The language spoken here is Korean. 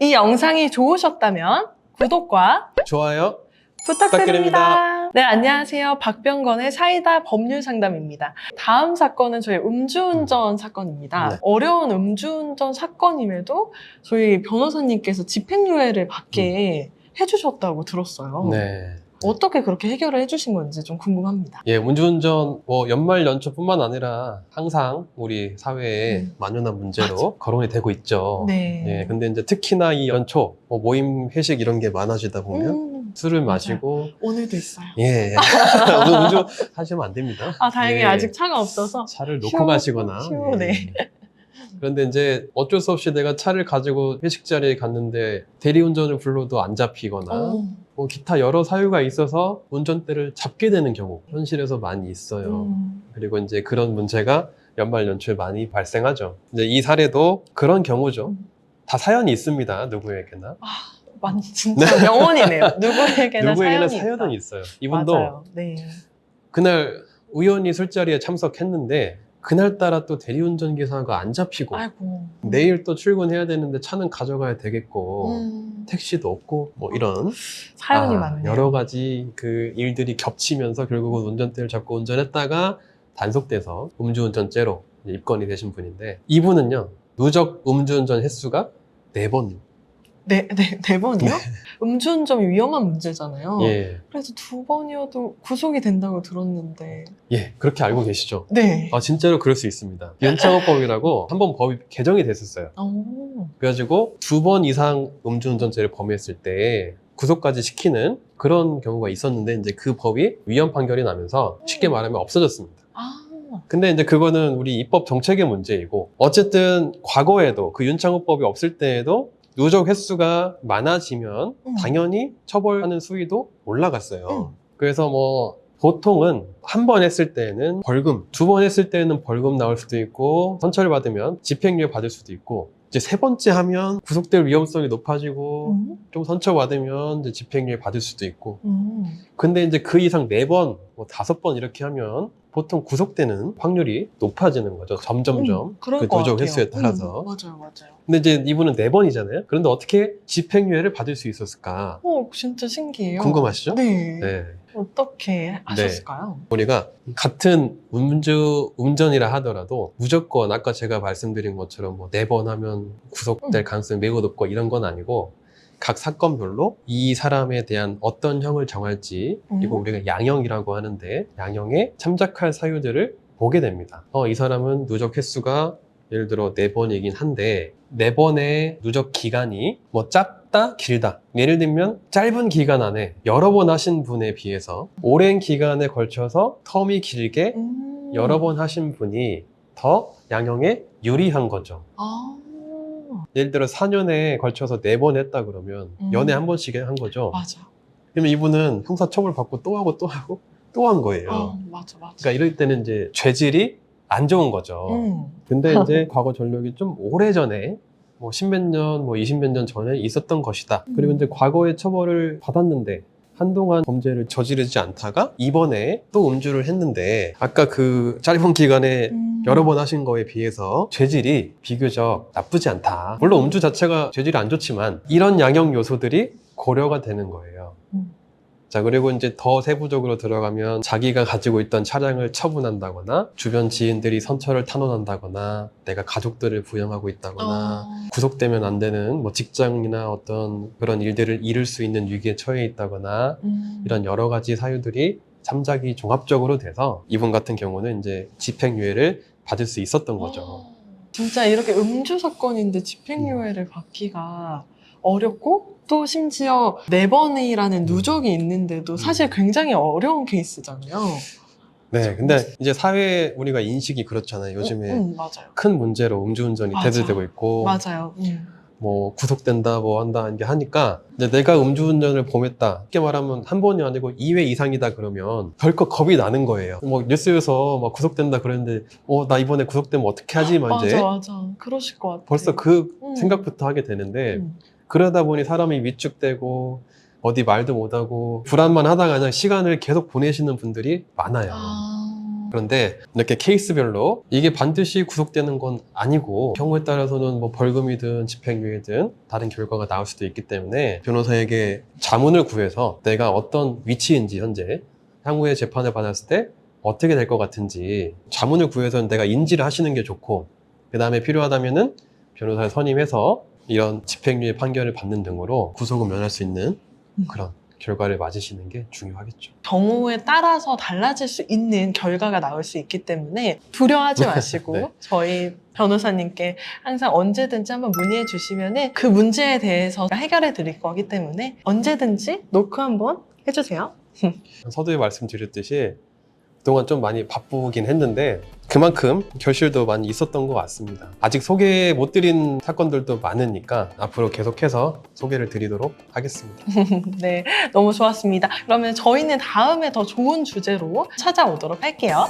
이 영상이 좋으셨다면 구독과 좋아요 부탁드립니다. 네, 안녕하세요. 박병건의 사이다 법률 상담입니다. 다음 사건은 저희 음주운전 사건입니다. 네. 어려운 음주운전 사건임에도 저희 변호사님께서 집행유예를 받게 해주셨다고 들었어요. 네. 어떻게 그렇게 해결을 해주신 건지 좀 궁금합니다. 예, 음주운전 연말 연초뿐만 아니라 항상 우리 사회에 만연한 문제로 거론이 되고 있죠. 네. 예, 근데 이제 특히나 이 연초 모임 회식 이런 게 많아지다 보면 술을 마시고 오늘도 있어요. 예, 오늘 음주 하시면 안 됩니다. 아, 다행히 예, 아직 차가 없어서. 차를 놓고 가시거나. 시원해. 예. 그런데 이제 어쩔 수 없이 내가 차를 가지고 회식 자리에 갔는데 대리운전을 불러도 안 잡히거나 기타 여러 사유가 있어서 운전대를 잡게 되는 경우 현실에서 많이 있어요. 그리고 이제 그런 문제가 연말 연초에 많이 발생하죠. 이제 이 사례도 그런 경우죠. 다 사연이 있습니다. 누구에게나. 진짜 명언이네요. 누구에게나 사연은 있어요. 이분도 맞아요. 네. 그날 우연히 술자리에 참석했는데 그날따라 또 대리운전 기사가 안 잡히고 아이고. 내일 또 출근해야 되는데 차는 가져가야 되겠고 택시도 없고 이런 사연이 많네요. 여러 가지 그 일들이 겹치면서 결국은 운전대를 잡고 운전했다가 단속돼서 음주운전죄로 입건이 되신 분인데 이분은요 누적 음주운전 횟수가 4번. 네 번이요? 음주운전이 위험한 문제잖아요. 예. 그래서 2번이어도 구속이 된다고 들었는데. 예, 그렇게 알고 계시죠? 네. 진짜로 그럴 수 있습니다. 연착오법이라고 한번 법이 개정이 됐었어요. 그래가지고 2번 이상 음주운전죄를 범했을 때 구속까지 시키는 그런 경우가 있었는데 이제 그 법이 위헌 판결이 나면서 쉽게 말하면 없어졌습니다. 근데 이제 그거는 우리 입법 정책의 문제이고 어쨌든 과거에도 그 윤창호법이 없을 때에도 누적 횟수가 많아지면 당연히 처벌하는 수위도 올라갔어요. 그래서 보통은 한 번 했을 때는 벌금, 2번 했을 때는 벌금 나올 수도 있고 선처를 받으면 집행유예 받을 수도 있고 이제 3번째 하면 구속될 위험성이 높아지고 좀 선처받으면 이제 집행유예 받을 수도 있고 근데 이제 그 이상 4번, 5번 이렇게 하면 보통 구속되는 확률이 높아지는 거죠. 점점점 그 누적 횟수에 따라서. 맞아요. 근데 이제 이분은 4번이잖아요. 그런데 어떻게 집행유예를 받을 수 있었을까? 진짜 신기해요. 궁금하시죠? 네. 네. 어떻게 하셨을까요? 우리가 같은 운전이라 하더라도 무조건 아까 제가 말씀드린 것처럼 4번 하면 구속될 가능성이 매우 높고 이런 건 아니고 각 사건별로 이 사람에 대한 어떤 형을 정할지 이거 우리가 양형이라고 하는데 양형에 참작할 사유들을 보게 됩니다. 이 사람은 누적 횟수가 예를 들어 4번이긴 한데 4번의 누적 기간이 짧다 길다 예를 들면 짧은 기간 안에 여러 번 하신 분에 비해서 오랜 기간에 걸쳐서 텀이 길게 여러 번 하신 분이 더 양형에 유리한 거죠. 예를 들어 4년에 걸쳐서 4번 했다 그러면 연애 한 번씩 한 거죠. 맞아. 그러면 이분은 형사처벌 받고 또 하고 또 하고 또 한 거예요. 맞아. 그러니까 이럴 때는 이제 죄질이 안 좋은 거죠. 근데 이제 과거 전력이 좀 오래전에 10몇 년, 20몇 년 전에 있었던 것이다. 그리고 이제 과거에 처벌을 받았는데 한동안 범죄를 저지르지 않다가 이번에 또 음주를 했는데 아까 그 짧은 기간에 여러 번 하신 거에 비해서 죄질이 비교적 나쁘지 않다. 물론 음주 자체가 죄질이 안 좋지만 이런 양형 요소들이 고려가 되는 거예요. 자, 그리고 이제 더 세부적으로 들어가면 자기가 가지고 있던 차량을 처분한다거나 주변 지인들이 선처를 탄원한다거나 내가 가족들을 부양하고 있다거나 구속되면 안 되는 직장이나 어떤 그런 일들을 잃을 수 있는 위기에 처해 있다거나 이런 여러 가지 사유들이 참작이 종합적으로 돼서 이분 같은 경우는 이제 집행유예를 받을 수 있었던 거죠. 진짜 이렇게 음주 사건인데 집행유예를 받기가 어렵고 또 심지어 4번이라는 누적이 있는데도 사실 굉장히 어려운 케이스잖아요. 네, 근데 이제 사회 우리가 인식이 그렇잖아요. 요즘에 맞아요. 큰 문제로 음주운전이 대두되고 있고 맞아요. 구속된다 한다 이게 하니까 이제 내가 음주운전을 범했다 쉽게 말하면 한 번이 아니고 2회 이상이다 그러면 덜컥 겁이 나는 거예요. 뉴스에서 구속된다 그랬는데 나 이번에 구속되면 어떻게 하지? 이제 맞아. 그러실 것 같아요. 벌써 그 생각부터 하게 되는데 그러다 보니 사람이 위축되고 어디 말도 못하고 불안만 하다가 그냥 시간을 계속 보내시는 분들이 많아요. 그런데 이렇게 케이스별로 이게 반드시 구속되는 건 아니고 경우에 따라서는 뭐 벌금이든 집행유예든 다른 결과가 나올 수도 있기 때문에 변호사에게 자문을 구해서 내가 어떤 위치인지 현재 향후에 재판을 받았을 때 어떻게 될 것 같은지 자문을 구해서 내가 인지를 하시는 게 좋고, 그 다음에 필요하다면은 변호사를 선임해서 이런 집행유예 판결을 받는 등으로 구속을 면할 수 있는 그런 결과를 맞으시는 게 중요하겠죠. 경우에 따라서 달라질 수 있는 결과가 나올 수 있기 때문에 두려워하지 마시고 네. 저희 변호사님께 항상 언제든지 한번 문의해 주시면 그 문제에 대해서 해결해 드릴 거기 때문에 언제든지 노크 한번 해주세요. 서두에 말씀드렸듯이 그동안 좀 많이 바쁘긴 했는데 그만큼 결실도 많이 있었던 것 같습니다. 아직 소개 못 드린 사건들도 많으니까 앞으로 계속해서 소개를 드리도록 하겠습니다. 네, 너무 좋았습니다. 그러면 저희는 다음에 더 좋은 주제로 찾아오도록 할게요.